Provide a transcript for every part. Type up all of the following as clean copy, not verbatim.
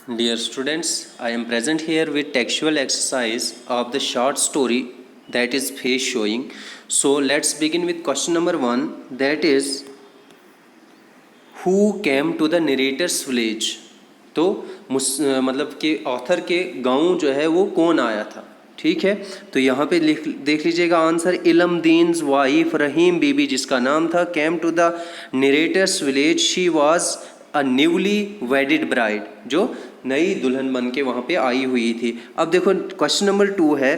Dear students, I am present here with textual exercise of the short story that is face showing. So let's begin with question number 1, that is who came to the narrator's village. तो मतलब कि author के गांव जो है वो कौन आया था, ठीक है। तो यहाँ पे देख लीजिएगा आंसर, इलमदीन्स वाइफ रहीम बीबी जिसका नाम था came to the narrator's village, she was a newly wedded bride, जो नई दुल्हन बन के वहाँ पे आई हुई थी। अब देखो क्वेश्चन नंबर 2 है,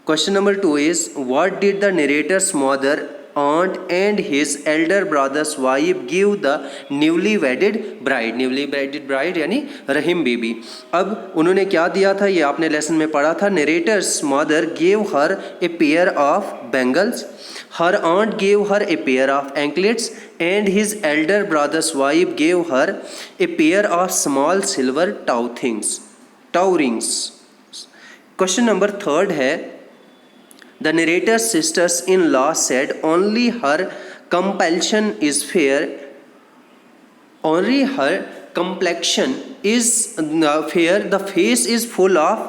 question number 2 is what did the narrator's mother aunt and his elder brother's wife give the newly wedded bride यानी रहीम बीबी। अब उन्होंने क्या दिया था, ये आपने लेसन में पढ़ा था। narrator's mother gave her a pair of bangles, her aunt gave her a pair of anklets, and his elder brother's wife gave her a pair of small silver toe rings। Question number 3 है, the narrator's sisters-in-law said only her complexion is fair, only her complexion is fair, the face is full of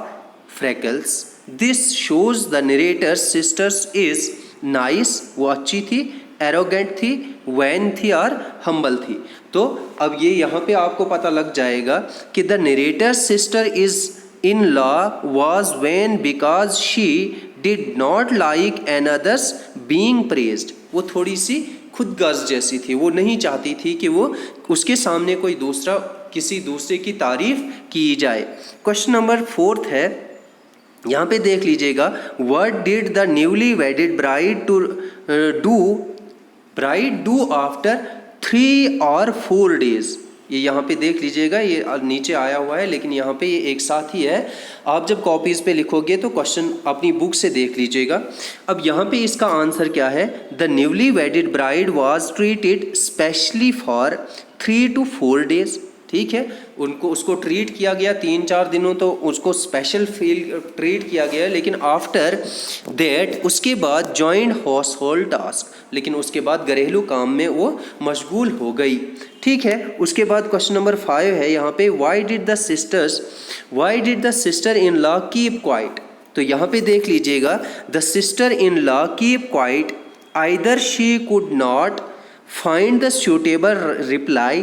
freckles. This shows the narrator's sisters is nice, वो अच्छी थी, arrogant थी, vain थी और humble थी। तो अब ये यहाँ पे आपको पता लग जाएगा कि the narrator's sister is in law was vain because she did not like another's being praised। वो थोड़ी सी खुदगर्ज जैसी थी, वो नहीं चाहती थी कि वो उसके सामने कोई दूसरा किसी दूसरे की तारीफ की जाए। क्वेश्चन नंबर 4 है, यहाँ पे देख लीजिएगा, what did the newly wedded bride do after 3 or 4 days। ये यहाँ पे देख लीजिएगा, ये नीचे आया हुआ है लेकिन यहाँ पे ये एक साथ ही है। आप जब कॉपीज़ पे लिखोगे तो क्वेश्चन अपनी बुक से देख लीजिएगा। अब यहाँ पे इसका आंसर क्या है, the newly wedded bride was treated specially for 3 to 4 days। ठीक है, उसको ट्रीट किया गया 3-4 दिनों, तो उसको स्पेशल ट्रीट किया गया। लेकिन आफ्टर दैट उसके बाद जॉइंट हाउस होल्ड टास्क, लेकिन उसके बाद घरेलू काम में वो मशगूल हो गई। ठीक है, उसके बाद क्वेश्चन नंबर 5 है यहाँ पे, why did the sister in law keep quiet. तो यहाँ पे देख लीजिएगा, the sister in law keep quiet either she could not find the suitable reply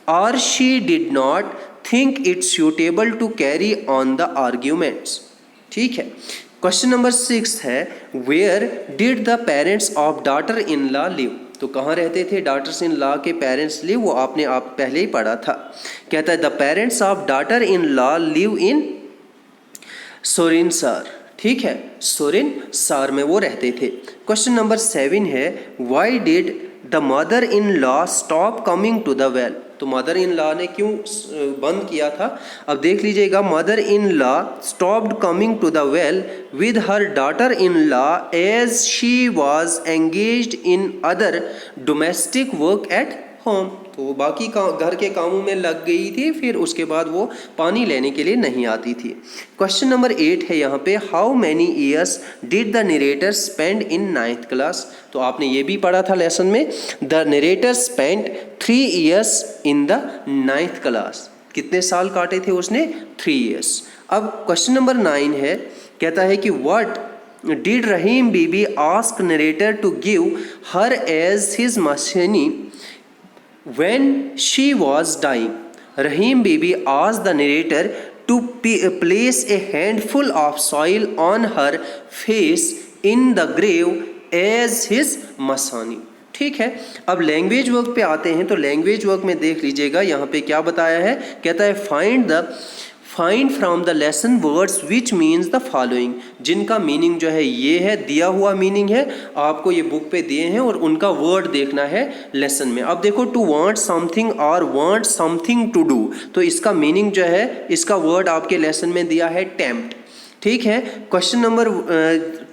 or she did not think it suitable to carry on the arguments। ठीक है, question number 6 है, where did the parents of daughter in law live। तो कहाँ रहते थे daughters in law के parents live, वो आपने पहले ही पढ़ा था। कहता है the parents of daughter in law live in सोरिनसर। ठीक है, सोरिनसर में वो रहते थे। क्वेश्चन नंबर 7 है, why did the mother in law stop coming to the well. तो मदर इन लॉ ने क्यों बंद किया था। अब देख लीजिएगा, mother in law stopped coming to the well with her daughter in law as she was engaged in other domestic work at home. तो वो बाकी घर के कामों में लग गई थी, फिर उसके बाद वो पानी लेने के लिए नहीं आती थी। क्वेश्चन नंबर 8 है यहाँ पे, how many years did the narrator spend in 9th class. तो आपने ये भी पढ़ा था लेसन में, the narrator spend 3 years in the 9th class. कितने साल काटे थे उसने, 3 years। अब क्वेश्चन नंबर 9 है, कहता है कि what did Rahim Bibi ask narrator to give her as his मशीनी when she was dying। Rahim Bibi asked the narrator to place a handful of soil on her face in the grave as his masani। ठीक है, अब language work पे आते हैं। तो language work में देख लीजिएगा, यहाँ पे क्या बताया है, कहता है find from the lesson words which means the following. जिनका मीनिंग जो है ये है, दिया हुआ मीनिंग है, आपको ये बुक पे दिए हैं और उनका वर्ड देखना है लेसन में। अब देखो, टू वांट समथिंग और वांट समथिंग टू डू, तो इसका मीनिंग जो है, इसका वर्ड आपके लेसन में दिया है टेम्प्ट। ठीक है, क्वेश्चन नंबर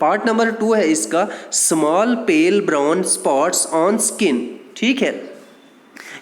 पार्ट नंबर 2 है इसका, small pale brown spots on skin. ठीक है,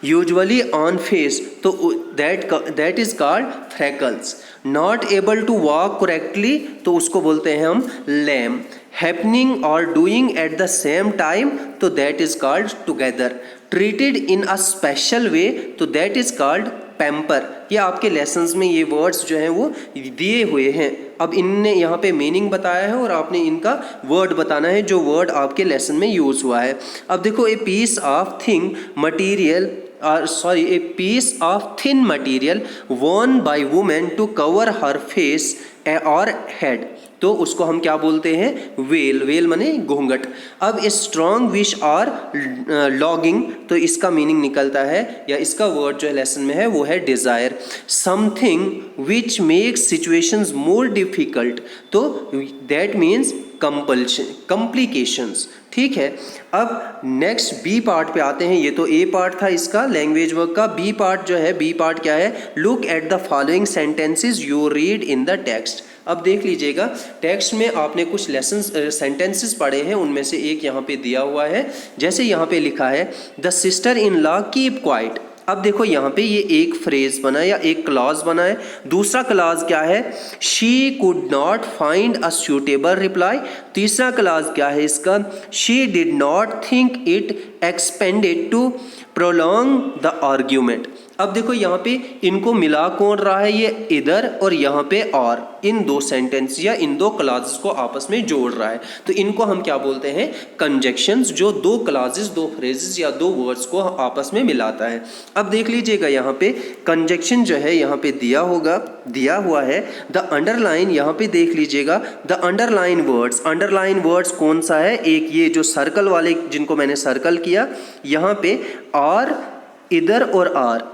यूजुअली ऑन फेस, तो that is called freckles. Not able to walk correctly, तो उसको बोलते हैं हम लैम। हैपनिंग और doing at the same time, तो that is called together. Treated in a special way, तो दैट इज कॉल्ड पैम्पर, ये आपके लेसन्स में ये वर्ड्स जो हैं वो दिए हुए हैं। अब इनने यहाँ पे मीनिंग बताया है और आपने इनका वर्ड बताना है जो वर्ड आपके लेसन में यूज़ हुआ है। अब देखो, a piece of thing material a piece of thin material worn by woman to cover her face or head, तो उसको हम क्या बोलते हैं? वेल। वेल माने घूंघट। अब ए स्ट्रॉन्ग विश और लॉगिंग, तो इसका मीनिंग निकलता है या इसका वर्ड जो है लेसन में है वो है desire. Something which makes situations more difficult, तो दैट मीन्स कंपल्शन, कॉम्प्लिकेशंस। ठीक है, अब नेक्स्ट बी पार्ट पे आते हैं। ये तो ए पार्ट था इसका लैंग्वेज वर्क का। बी पार्ट जो है, बी पार्ट क्या है? Look at the following sentences you read in the text. अब देख लीजिएगा, टेक्स्ट में आपने कुछ लेसन्स सेंटेंसेस पढ़े हैं, उनमें से एक यहाँ पे दिया हुआ है। जैसे यहाँ पे लिखा है the sister in law keep quiet. अब देखो यहाँ पे ये एक फ्रेज बना है या एक क्लॉज बना है। दूसरा क्लॉज क्या है? She could not find a suitable reply. तीसरा क्लॉज क्या है इसका? She did not think it expended to prolong the argument. अब देखो यहाँ पे इनको मिला कौन रहा है? ये इधर और यहाँ पे और, इन दो सेंटेंस या इन दो क्लॉजेस को आपस में जोड़ रहा है। तो इनको हम क्या बोलते हैं? कंजक्शंस, जो दो क्लॉजेस, दो फ्रेजेस या दो वर्ड्स को आपस में मिलाता है। अब देख लीजिएगा यहाँ पे कंजक्शन जो है यहाँ पे दिया हुआ है द अंडरलाइन। यहाँ पे देख लीजिएगा the underline words. Underline words कौन सा है? एक ये जो सर्कल वाले जिनको मैंने सर्कल किया यहाँ पे, और इधर और or.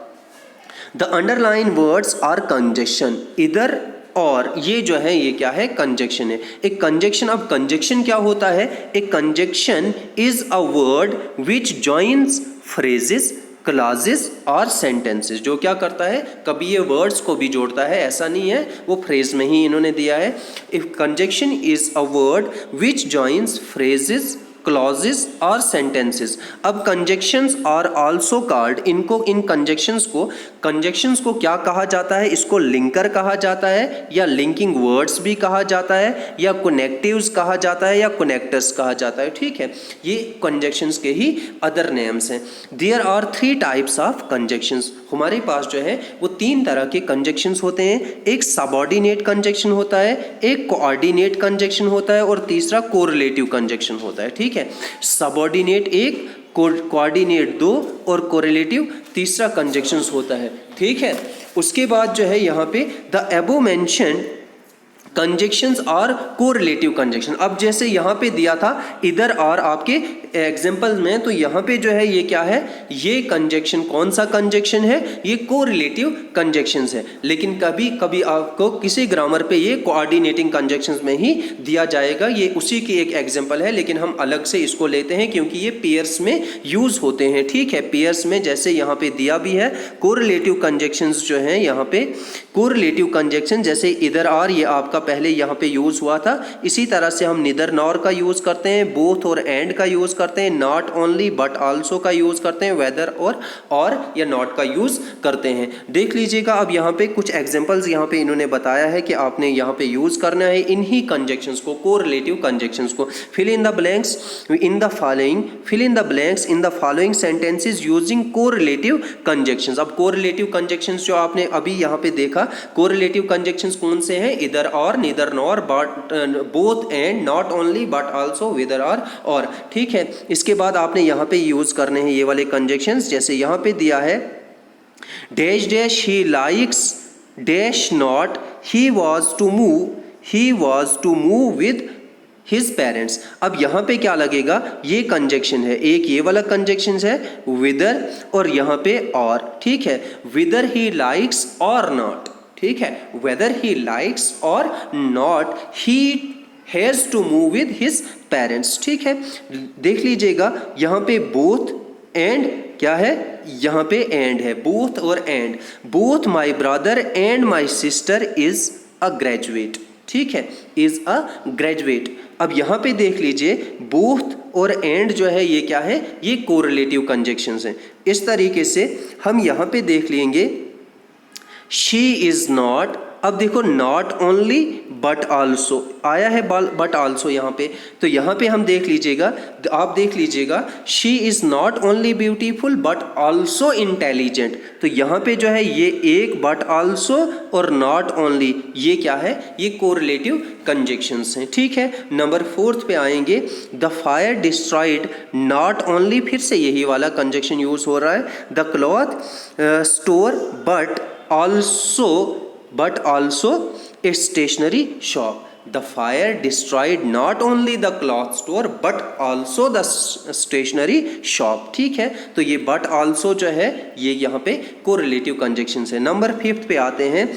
The underline words are conjunction. इधर और ये जो है ये क्या है? कंजक्शन है। एक कंजक्शन, अब कंजक्शन क्या होता है? एक conjunction is a word which joins phrases, clauses और सेंटेंसेस। जो क्या करता है? कभी ये वर्ड्स को भी जोड़ता है, ऐसा नहीं है, वो फ्रेज में ही इन्होंने दिया है। If conjunction is a word which joins phrases, clauses और सेंटेंसेस। अब कंजक्शंस आर आल्सो कॉल्ड, इनको, इन कंजक्शंस को क्या कहा जाता है? इसको लिंकर कहा जाता है, या लिंकिंग वर्ड्स भी कहा जाता है, या कनेक्टिव्स कहा जाता है, या कनेक्टर्स कहा जाता है। ठीक है, ये कंजक्शंस के ही अदर नेम्स हैं। There are 3 types of conjunctions. हमारे पास जो है वो 3 तरह के कंजक्शंस होते हैं। एक सबऑर्डिनेट कंजक्शन होता है, एक कोऑर्डिनेट कंजक्शन होता है, और तीसरा कोरिलेटिव कंजक्शन होता है। ठीक है, सबऑर्डिनेट 1, कोऑर्डिनेट 2 और कोरिलेटिव तीसरा कंजक्शंस होता है। ठीक है, उसके बाद जो है यहाँ पे द अबव मेंशन्ड कंजक्शंस और कोरिलेटिव कंजक्शन। अब जैसे यहाँ पे दिया था इधर और आपके एग्जाम्पल में, तो यहाँ पे जो है ये क्या है? ये कंजक्शन कौन सा कंजक्शन है? ये कोरिलेटिव कंजक्शंस है। लेकिन कभी कभी आपको किसी ग्रामर पे ये कोऑर्डिनेटिंग कंजक्शंस में ही दिया जाएगा। ये उसी की एक एग्जाम्पल है, लेकिन हम अलग से इसको लेते हैं क्योंकि ये पेयर्स में यूज होते हैं। ठीक है, पेयर्स में जैसे यहाँ पे दिया भी है कोरिलेटिव कंजक्शंस जो हैं, यहाँ पे कोरिलेटिव कंजक्शन जैसे इधर और, ये आपका पहले यहाँ पे यूज हुआ था। इसी तरह से हम निदर नॉर का यूज करते हैं, बोथ और एंड का यूज करते हैं, नॉट ओनली बट आल्सो का यूज करते हैं, वेदर और या नॉट का यूज करते हैं। देख लीजिएगा, अब यहाँ पे कुछ एग्जांपल्स यहाँ पे इन्होंने बताया है कि आपने यहाँ पे यूज करना है इन्हीं कंजक्शंस को, कोरिलेटिव कंजक्शंस को। Fill in the blanks in the following sentences using correlative conjunctions. अब कोरिलेटिव कंजक्शंस जो आपने अभी यहाँ पे देखा, कोरिलेटिव कंजक्शंस कौन से हैं? इधर और, neither nor, but, both and, not only but also, whether और। ठीक है, इसके बाद आपने यहाँ पे यूज करने हैं ये वाले कंजक्शंस। जैसे यहाँ पे दिया है dash dash he likes dash not he was to move with his parents. अब यहाँ पे क्या लगेगा? ये कंजक्शन है, एक ये वाला कंजक्शन है विदर और यहाँ पे और। ठीक है, विदर ही लाइक्स और नॉट। ठीक है, वेदर ही लाइक्स और not, he has to move with his parents. ठीक है, देख लीजिएगा यहाँ पे बोथ एंड क्या है? यहाँ पे एंड है, बोथ और and. Both my brother and my sister is a graduate. ठीक है, इज अ ग्रेजुएट। अब यहाँ पे देख लीजिए बोथ और एंड जो है ये क्या है? ये कोरिलेटिव कंजक्शंस हैं। इस तरीके से हम यहाँ पे देख लेंगे शी इज नॉट अब देखो नॉट ओनली बट आल्सो आया है, बट आल्सो यहाँ पे, तो यहाँ पे हम देख लीजिएगा, आप देख लीजिएगा, she is not only beautiful but also intelligent. तो यहाँ पे जो है ये एक बट आल्सो और नॉट ओनली, ये क्या है, ये कोरिलेटिव कंजक्शंस हैं, ठीक है। नंबर 4 पे आएंगे, the fire destroyed not only, फिर से यही वाला कंजक्शन यूज हो रहा है, the cloth store but also a stationery shop. The fire destroyed not only the cloth store but also the stationery shop, ठीक है। तो ये but also जो है ये यहाँ पे correlative conjunctions है। नंबर 5 पे आते हैं,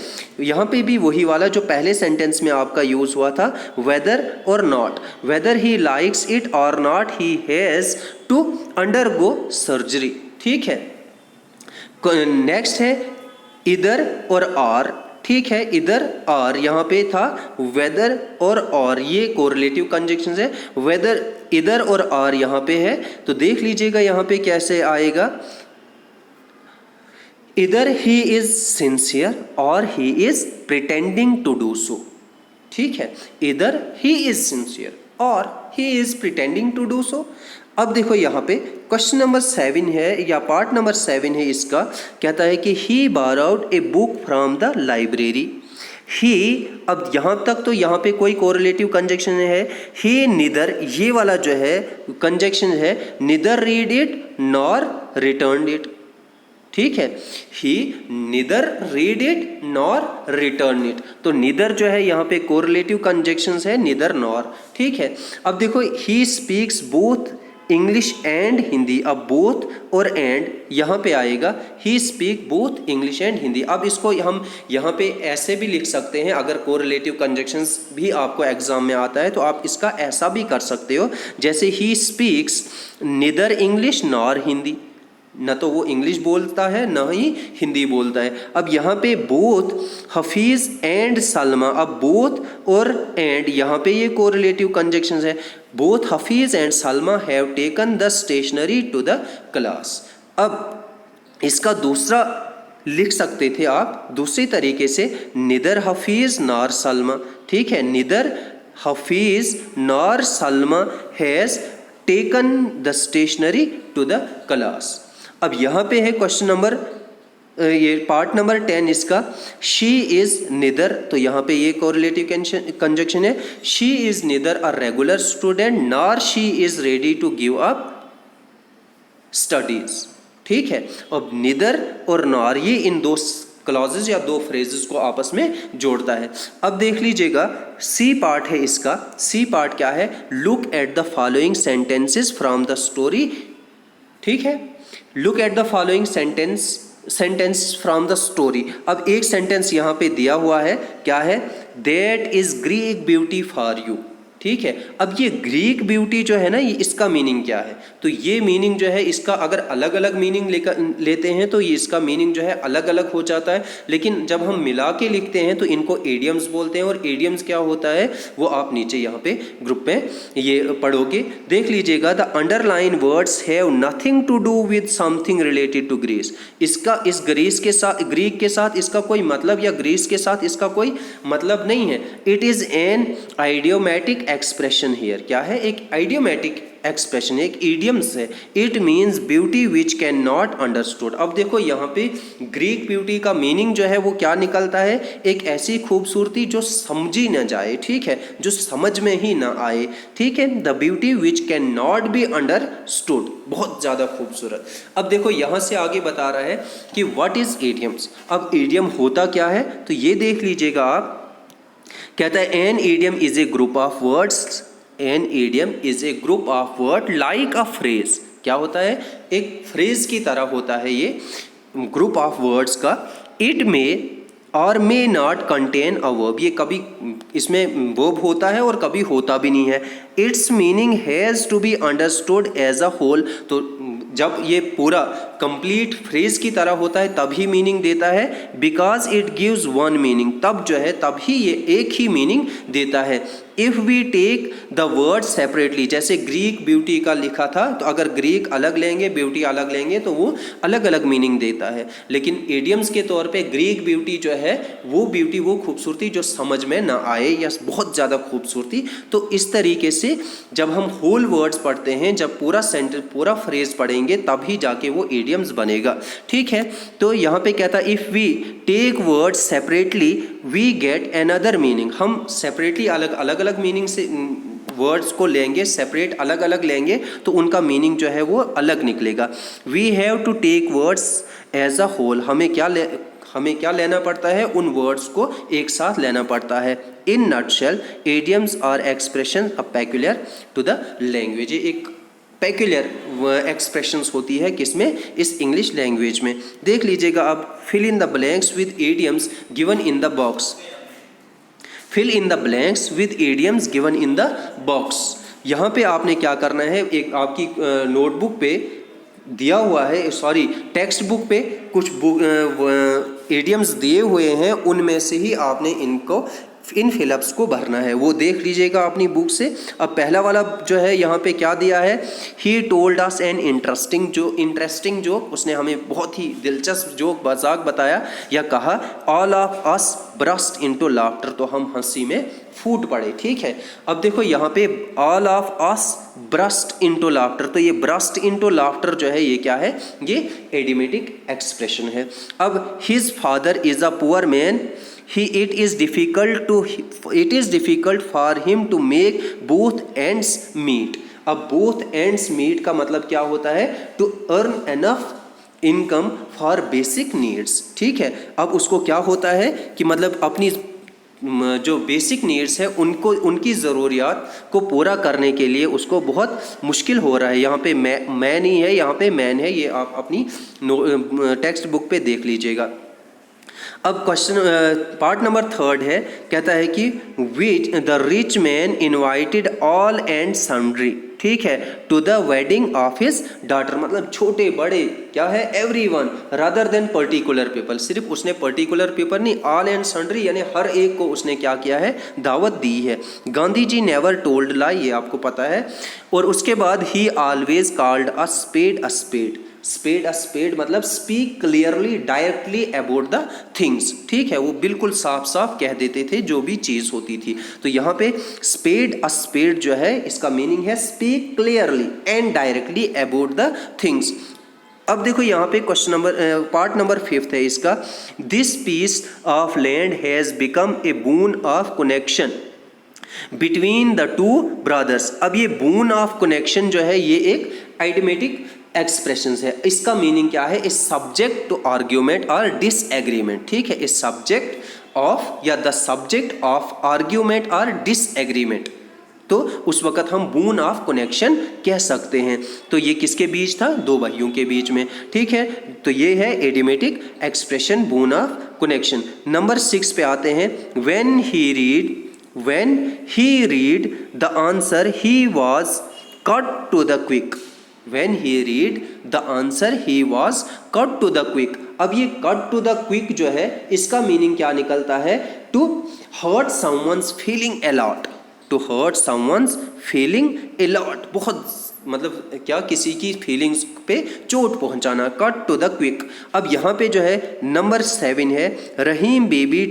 यहाँ पे भी वही वाला जो पहले सेंटेंस में आपका यूज हुआ था, whether or not, whether he likes it or not he has to undergo surgery, ठीक है। नेक्स्ट है इधर और आर, ठीक है, इधर और यहाँ पे था वेदर और ये कोरिलेटिव कंजक्शंस है, वेदर इधर और आर यहाँ पे है, तो देख लीजिएगा यहाँ पे कैसे आएगा, इधर ही इज सिंसियर और he is pretending to do so, ठीक है, इधर ही इज सिंसियर और he is pretending to do so. अब देखो यहाँ पे क्वेश्चन नंबर 7 है या पार्ट नंबर 7 है इसका, कहता है कि he borrowed a book from the library. He, अब यहाँ तक तो यहाँ पे कोई कोरिलेटिव कंजक्शन है, ही निदर, ये वाला जो है कंजक्शन है, neither read it nor return it, ठीक है, he neither read it nor return it, तो निदर जो है यहाँ पे कोरिलेटिव कंजक्शंस है, निदर नॉर, ठीक है। अब देखो he speaks both English and Hindi, अब बोथ और एंड यहाँ पे आएगा, he speak both English and Hindi. अब इसको हम यहाँ पे ऐसे भी लिख सकते हैं, अगर कोरिलेटिव कंजक्शंस भी आपको एग्जाम में आता है तो आप इसका ऐसा भी कर सकते हो, जैसे he speaks neither English nor Hindi, न तो वो इंग्लिश बोलता है न ही हिंदी बोलता है। अब यहाँ पे बोथ हफीज़ एंड सलमा, अब बोथ और एंड यहाँ पे ये कोरिलेटिव कंजक्शंस है, both Hafeez and Salma have taken the stationery to the class. अब इसका दूसरा लिख सकते थे आप दूसरी तरीके से, निदर हफीज़ नॉर सलमा, ठीक है, neither Hafeez nor Salma has taken the stationery to the class. अब यहाँ पे है क्वेश्चन नंबर, ये पार्ट नंबर 10 इसका, शी इज़ निदर, तो यहाँ पे ये कोरिलेटिव कंजक्शन है, she is neither a regular student nor she is ready to give up studies, ठीक है। अब निदर और नॉर ये इन दो क्लॉजेज या दो फ्रेजेस को आपस में जोड़ता है। अब देख लीजिएगा सी पार्ट है इसका, सी पार्ट क्या है, look at the following sentences from the story, ठीक है, look at the following sentence from the story. अब एक सेंटेंस यहाँ पे दिया हुआ है, क्या है, that is Greek beauty for you, ठीक है। अब ये ग्रीक ब्यूटी जो है ना, ये इसका मीनिंग क्या है, तो ये मीनिंग जो है इसका अगर अलग अलग मीनिंग लेते हैं तो ये इसका मीनिंग जो है अलग अलग हो जाता है, लेकिन जब हम मिला के लिखते हैं तो इनको एडियम्स बोलते हैं। और एडियम्स क्या होता है वो आप नीचे यहाँ पे ग्रुप में ये पढ़ोगे, देख लीजिएगा। The underline words have nothing to do with something related to Greece, इसका इस ग्रीस के साथ, ग्रीक के साथ इसका कोई मतलब या ग्रीस के साथ इसका कोई मतलब नहीं है। It is an idiomatic expression here, क्या है, एक आइडियोमैटिक एक्सप्रेशन, एक इडियम्स है। It means beauty which can not understood. अब देखो यहाँ पे ग्रीक ब्यूटी का मीनिंग जो है वो क्या निकलता है, एक ऐसी खूबसूरती जो समझी न जाए, ठीक है, जो समझ में ही ना आए, ठीक है। The beauty which can not be understood, बहुत ज़्यादा खूबसूरत। अब देखो यहाँ से आगे बता रहा है कि व्हाट इज इडियम्स। अब इडियम होता क्या है, तो ये देख लीजिएगा आप, कहता है an idiom is a group of words, an idiom is a group of word like a phrase, क्या होता है, एक फ्रेज की तरह होता है ये ग्रुप ऑफ वर्ड्स का। इट में और may not contain a verb, ये कभी इसमें वर्ब होता है और कभी होता भी नहीं है। Its meaning has to be understood as a whole, तो जब ये पूरा कंप्लीट फ्रेज की तरह होता है तभी मीनिंग देता है, because it gives one meaning, तब जो है तभी ये एक ही मीनिंग देता है। If we take the word separately, जैसे ग्रीक ब्यूटी का लिखा था, तो अगर ग्रीक अलग लेंगे ब्यूटी अलग लेंगे तो वो अलग अलग मीनिंग देता है। लेकिन एडियम्स के तौर पे ग्रीक ब्यूटी जो है वो ब्यूटी, वो खूबसूरती जो समझ में ना आए या बहुत ज़्यादा खूबसूरती, तो इस तरीके से जब हम होल वर्ड्स पढ़ते हैं, जब पूरा सेंटेंस पूरा फ्रेज पढ़ेंगे तभी जाके वो एडियम्स बनेगा। ठीक है, तो यहाँ पे कहता है if we take word separately we get another meaning, हम सेपरेटली अलग अलग मीनिंग से वर्ड्स को लेंगे, सेपरेट अलग अलग लेंगे तो उनका मीनिंग जो है वो अलग निकलेगा। We have to take words as a whole, हमें क्या लेना पड़ता है, उन वर्ड्स को एक साथ लेना पड़ता है। In nutshell idioms are expression peculiar to the language, एक पेक्यूलियर एक्सप्रेशंस होती है किसमें, इस इंग्लिश लैंग्वेज में। देख लीजिएगा अब, fill in the blanks with idioms given in the box, fill in the blanks with idioms given in the box. यहाँ पे आपने क्या करना है, एक आपकी नोटबुक पे दिया हुआ है, सॉरी टेक्स्ट बुक पे कुछ एडियम्स दिए हुए हैं, उनमें से ही आपने इनको इन फिलअप्स को भरना है, वो देख लीजिएगा अपनी बुक से। अब पहला वाला जो है यहाँ पे क्या दिया है, he told us an interesting joke, उसने हमें बहुत ही दिलचस्प जोक मजाक बताया या कहा। All of us burst into laughter, तो हम हंसी में फूट पड़े। ठीक है, अब देखो यहाँ पे all of us burst into laughter, तो ये ब्रस्ट इनटू लाफ्टर जो है ये क्या है, ये एडिमेटिक एक्सप्रेशन है। अब his father is a poor man, it is difficult for him to make both ends meet। अब both ends meet का मतलब क्या होता है, to earn enough income for basic needs। ठीक है, अब उसको क्या होता है कि मतलब अपनी जो बेसिक नीड्स है उनको, उनकी ज़रूरियात को पूरा करने के लिए उसको बहुत मुश्किल हो रहा है। यहाँ पे मैं नहीं है, यहाँ पे मैन है, ये आप अपनी टेक्स्ट बुक पे देख लीजिएगा। अब क्वेश्चन पार्ट नंबर 3 है, कहता है कि which the rich man invited all and sundry, ठीक है, to the wedding of his daughter, मतलब छोटे बड़े क्या है, everyone, rather than particular people, सिर्फ उसने पर्टिकुलर पीपल नहीं, ऑल एंड सन्ड्री यानी हर एक को उसने क्या किया है, दावत दी है। Gandhi ji never told lie, ये आपको पता है। और उसके बाद he always called a spade a spade, spade a spade मतलब speak clearly directly about the things. ठीक है, वो बिल्कुल साफ साफ कह देते थे जो भी चीज़ होती थी। तो यहाँ पे स्पेड अ स्पेड जो है इसका मीनिंग है speak clearly and directly about the things. अब देखो यहाँ पे क्वेश्चन नंबर पार्ट नंबर 5 है इसका, this piece of land has become a boon of connection between the two brothers. अब ये बून ऑफ कनेक्शन जो है ये एक आइडियोमेटिक एक्सप्रेशंस है, इसका मीनिंग क्या है, इस सब्जेक्ट टू आर्ग्यूमेंट और डिसएग्रीमेंट। ठीक है, इस सब्जेक्ट ऑफ या द सब्जेक्ट ऑफ आर्ग्यूमेंट और डिसएग्रीमेंट, तो उस वक्त हम बून ऑफ कनेक्शन कह सकते हैं। तो ये किसके बीच था, दो भाइयों के बीच में। ठीक है, तो ये है idiomatic expression boon of connection. Number 6 पे आते हैं, when he read the answer he was cut to the quick. When he read the answer he was cut to the quick। अब ये cut to the quick जो है इसका meaning क्या निकलता है, to hurt someone's feeling a lot, to hurt someone's feeling a lot, बहुत मतलब क्या, किसी की फीलिंग्स पे चोट पहुंचाना, कट टू द क्विक। अब यहाँ पे जो है नंबर 7 है, रहीम baby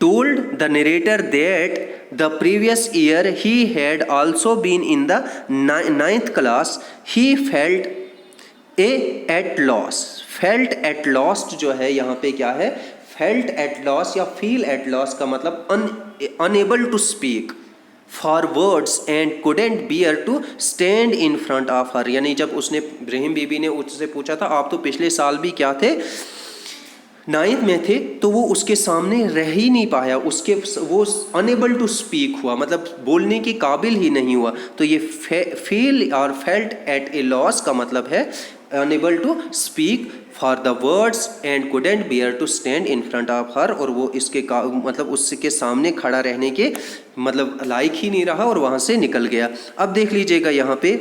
told the narrator that the previous year he had also been in the 9th class। he felt at loss। felt at loss जो है यहाँ पे क्या है, felt at loss या feel at loss का मतलब unable to speak for words and couldn't bear to stand in front of her। यानी जब उसने, रहीम बीबी ने उससे पूछा था आप तो पिछले साल भी क्या थे, 9th में थे, तो वो उसके सामने रह ही नहीं पाया, वो अनेबल टू स्पीक हुआ, मतलब बोलने के काबिल ही नहीं हुआ। तो ये फील और फेल्ट एट ए लॉस का मतलब है unable to speak for the words and couldn't bear to stand in front of her, और वो इसके मतलब उसके सामने खड़ा रहने के मतलब लायक ही नहीं रहा और वहाँ से निकल गया। अब देख लीजिएगा यहाँ पे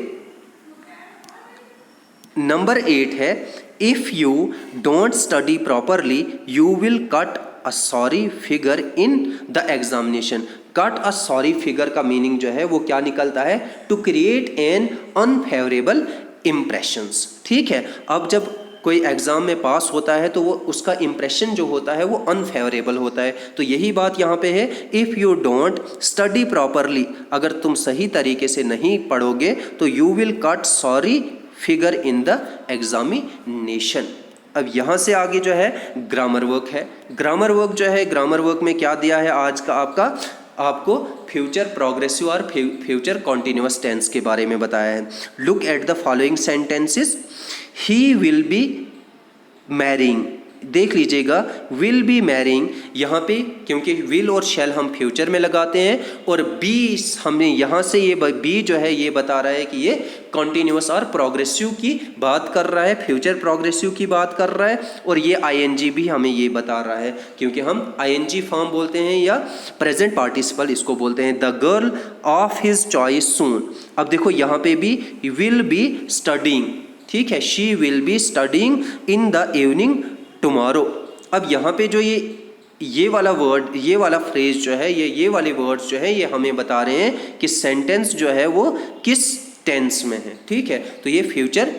नंबर 8 है if you don't study properly you will cut a sorry figure in the examination. Cut a sorry figure का मीनिंग जो है वो क्या निकलता है, to create an unfavourable impressions. ठीक है, अब जब कोई एग्ज़ाम में पास होता है तो वो उसका इम्प्रेशन जो होता है वो अनफेवरेबल होता है। तो यही बात यहाँ पे है, if you don't study properly, अगर तुम सही तरीके से नहीं पढ़ोगे तो you will cut sorry figure in the examination. अब यहाँ से आगे जो है ग्रामर वर्क है। ग्रामर वर्क जो है, ग्रामर वर्क में क्या दिया है आज का आपको फ्यूचर प्रोग्रेसिव और फ्यूचर कॉन्टिन्यूअस टेंस के बारे में बताया है। Look at the following sentences. He will be marrying, देख लीजिएगा विल बी मैरिंग यहाँ पे, क्योंकि विल और शैल हम फ्यूचर में लगाते हैं और बी हमने यहाँ से ये बी जो है ये बता रहा है कि ये कॉन्टिन्यूअस और प्रोग्रेसिव की बात कर रहा है, फ्यूचर प्रोग्रेसिव की बात कर रहा है। और ये आईएनजी भी हमें ये बता रहा है, क्योंकि हम आईएनजी फॉर्म बोलते हैं या प्रेजेंट पार्टिसिपल इसको बोलते हैं। The girl of his choice soon, अब देखो यहाँ पे भी विल बी स्टडिंग, ठीक है, she will be studying in the evening tomorrow. अब यहाँ पे जो ये वाला वर्ड, ये वाला फ्रेज जो है, ये वाले वर्ड्स जो है ये हमें बता रहे हैं कि सेंटेंस जो है वो किस टेंस में है। ठीक है, तो ये फ्यूचर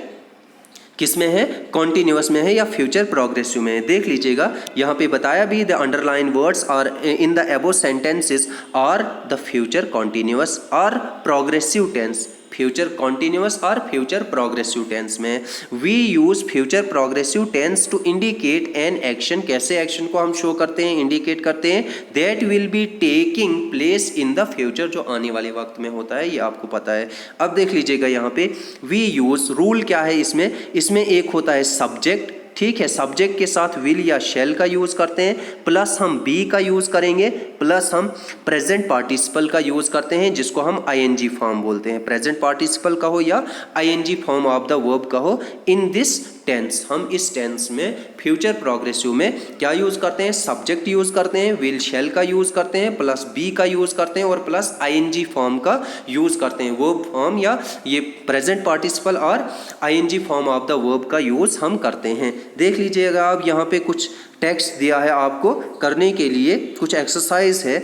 किस में है, कॉन्टिन्यूअस में है या फ्यूचर प्रोग्रेसिव में है। देख लीजिएगा यहाँ पे बताया भी, the underline words are in the above sentences are the future continuous और प्रोग्रेसिव टेंस। फ्यूचर कॉन्टिन्यूअस और फ्यूचर प्रोग्रेसिव टेंस में we use future progressive tense to indicate an action. कैसे एक्शन को हम शो करते हैं, इंडिकेट करते हैं, that will be taking place in the future, जो आने वाले वक्त में होता है, ये आपको पता है। अब देख लीजिएगा यहाँ पे वी यूज, रूल क्या है इसमें एक होता है सब्जेक्ट, ठीक है, सब्जेक्ट के साथ विल या शैल का यूज़ करते हैं, प्लस हम बी का यूज़ करेंगे, प्लस हम प्रेजेंट पार्टिसिपल का यूज़ करते हैं जिसको हम आईएनजी फॉर्म बोलते हैं। प्रेजेंट पार्टिसिपल का हो या ING form of the verb का हो। इन दिस टेंस, हम इस टेंस में फ्यूचर प्रोग्रेसिव में क्या यूज़ करते हैं, सब्जेक्ट यूज़ करते हैं, विल शैल का यूज़ करते हैं, प्लस बी का यूज़ करते हैं और प्लस आईएनजी फॉर्म का यूज़ करते हैं। वर्ब फॉर्म या ये प्रेजेंट पार्टिसिपल और ING form of the verb का यूज़ हम करते हैं। देख लीजिएगा अब यहाँ पे कुछ टेक्स्ट दिया है आपको करने के लिए, कुछ एक्सरसाइज है।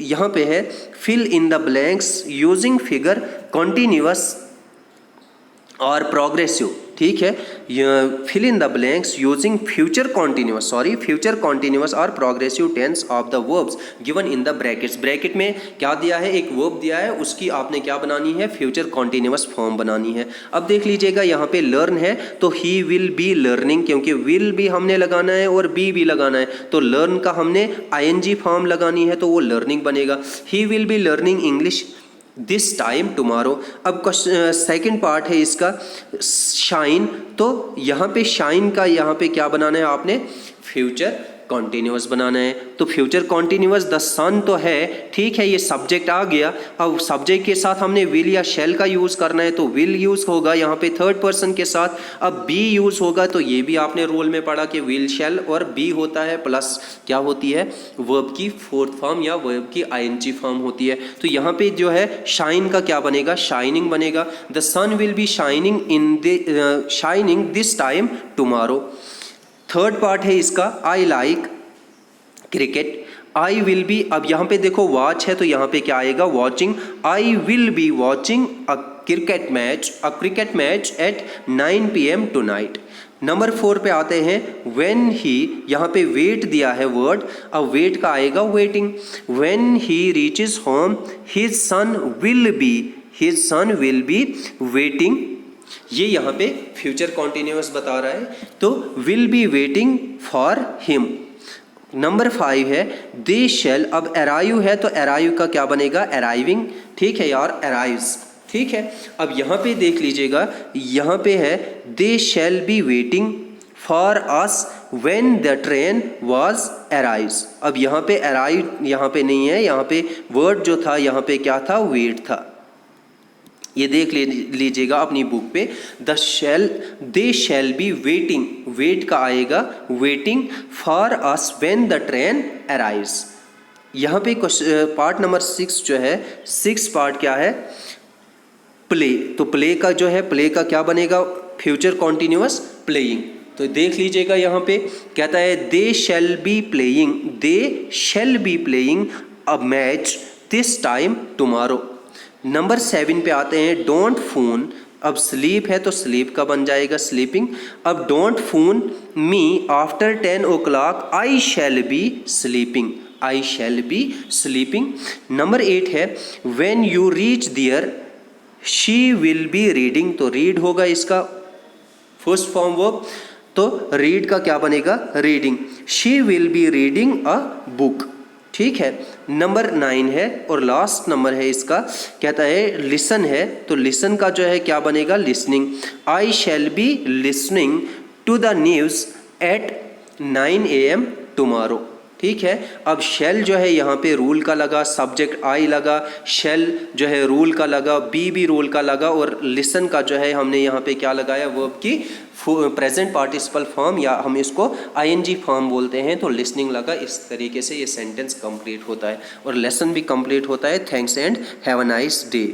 यहाँ पे है fill in the blanks using figure continuous और प्रोग्रेसिव। ठीक है, fill in the blanks using future continuous और progressive tense of the verbs given in the brackets. Bracket में क्या दिया है, एक वर्ब दिया है, उसकी आपने क्या बनानी है, फ्यूचर कॉन्टिन्यूअस फॉर्म बनानी है। अब देख लीजिएगा यहाँ पे लर्न है तो ही विल बी लर्निंग, क्योंकि विल भी हमने लगाना है और बी भी लगाना है, तो लर्न का हमने आईएनजी फॉर्म लगानी है तो वो लर्निंग बनेगा। He will be learning English this time tomorrow. अब सेकंड पार्ट है इसका शाइन, तो यहाँ पे शाइन का यहाँ पे क्या बनाना है आपने, फ्यूचर कॉन्टिन्यूअस बनाना है। तो फ्यूचर कॉन्टिन्यूअस द सन तो है, ठीक है, ये सब्जेक्ट आ गया। अब सब्जेक्ट के साथ हमने विल या शैल का यूज़ करना है तो विल यूज़ होगा यहाँ पे थर्ड पर्सन के साथ। अब बी यूज़ होगा, तो ये भी आपने रूल में पढ़ा कि विल शैल और बी होता है प्लस क्या होती है, वर्ब की फोर्थ फॉर्म या वर्ब की आईएनजी फॉर्म होती है। तो यहाँ पे जो है शाइन का क्या बनेगा, शाइनिंग बनेगा। The sun will be shining this time tomorrow. Third part है इसका I like cricket. I will be, अब यहाँ पे देखो वॉच है तो यहाँ पे क्या आएगा, watching. I will be watching a cricket match at 9 PM tonight. Number 4 पे आते हैं व्हेन ही, यहाँ पे वेट दिया है वर्ड, अब वेट का आएगा waiting. When he reaches home his son will be waiting. ये यहाँ पे फ्यूचर कॉन्टिन्यूअस बता रहा है, तो will be waiting for him. Number 5 है दे शैल, अब अराइव है तो अराइव का क्या बनेगा, अराइविंग, ठीक है यार, अराइव्स, ठीक है। अब यहाँ पे देख लीजिएगा, यहाँ पे है they shall be waiting for us when the train was arrives. अब यहाँ पे अराइव यहाँ पे नहीं है, यहाँ पे वर्ड जो था यहाँ पे क्या था, वेट था। ये देख लीजिएगा अपनी बुक पे, दे शैल बी वेटिंग, वेट का आएगा waiting for us when the train arrives. यहाँ पे पार्ट नंबर 6 जो है, 6 पार्ट क्या है, प्ले। तो प्ले का जो है, प्ले का क्या बनेगा, फ्यूचर कॉन्टिन्यूअस प्लेइंग। तो देख लीजिएगा यहाँ पे कहता है they shall be playing a match this time tomorrow. Number 7 पे आते हैं डोंट फोन। अब स्लीप है तो स्लीप का बन जाएगा स्लीपिंग। अब don't phone me after 10 o'clock I shall be sleeping. I shall be sleeping. Number 8 है when you reach there she will be reading. तो रीड होगा इसका फर्स्ट फॉर्म वर्ब, तो रीड का क्या बनेगा reading. She will be reading a book. ठीक है। नंबर 9 है और लास्ट नंबर है इसका, कहता है लिसन है तो लिसन का जो है क्या बनेगा listening. I shall be listening to the news at 9 AM tomorrow. ठीक है। अब शेल जो है यहाँ पे रूल का लगा, सब्जेक्ट आई लगा, शेल जो है रूल का लगा, बी भी रूल का लगा और लिसन का जो है हमने यहाँ पे क्या लगाया वर्ब की प्रेजेंट पार्टिसिपल फॉर्म या हम इसको आईएनजी फॉर्म बोलते हैं, तो लिसनिंग लगा। इस तरीके से ये सेंटेंस कंप्लीट होता है और लेसन भी कंप्लीट होता है। Thanks and have a nice day.